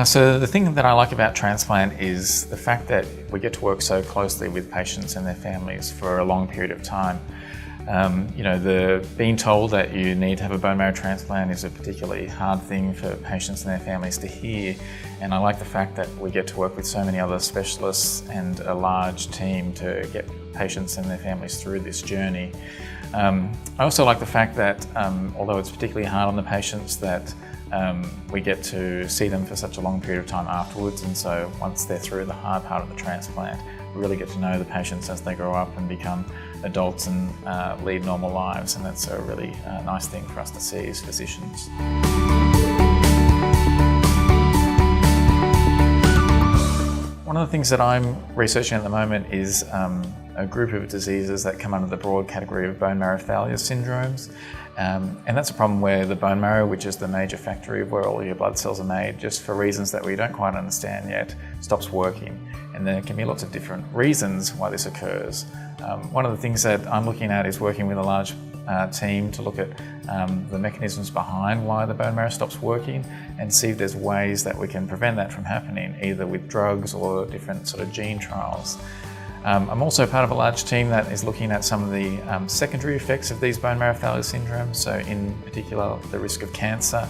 So the thing that I like about transplant is the fact that we get to work so closely with patients and their families for a long period of time. Being told that you need to have a bone marrow transplant is a particularly hard thing for patients and their families to hear, and I like the fact that we get to work with so many other specialists and a large team to get patients and their families through this journey. I also like the fact that although it's particularly hard on the patients, that we get to see them for such a long period of time afterwards, and so once they're through the hard part of the transplant, we really get to know the patients as they grow up and become adults and lead normal lives, and that's a really nice thing for us to see as physicians. One of the things that I'm researching at the moment is a group of diseases that come under the broad category of bone marrow failure syndromes. And that's a problem where the bone marrow, which is the major factory of where all your blood cells are made, just for reasons that we don't quite understand yet, stops working. And there can be lots of different reasons why this occurs. One of the things that I'm looking at is working with a large team to look at the mechanisms behind why the bone marrow stops working and see if there's ways that we can prevent that from happening, either with drugs or different sort of gene trials. I'm also part of a large team that is looking at some of the secondary effects of these bone marrow failure syndromes, so in particular the risk of cancer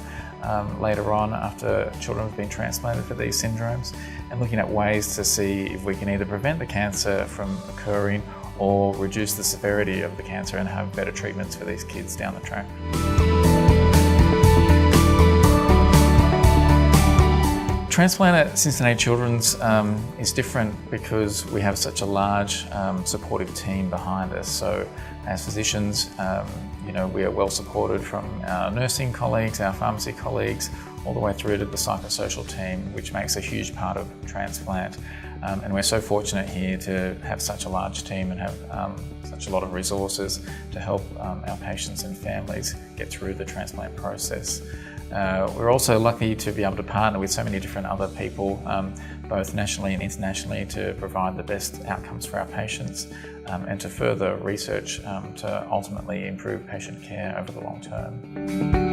later on after children have been transplanted for these syndromes, and looking at ways to see if we can either prevent the cancer from occurring or reduce the severity of the cancer and have better treatments for these kids down the track. Transplant at Cincinnati Children's is different because we have such a large supportive team behind us. So as physicians, we are well supported from our nursing colleagues, our pharmacy colleagues, all the way through to the psychosocial team, which makes a huge part of transplant. And we're so fortunate here to have such a large team and have such a lot of resources to help our patients and families get through the transplant process. We're also lucky to be able to partner with so many different other people, both nationally and internationally, to provide the best outcomes for our patients and to further research to ultimately improve patient care over the long term.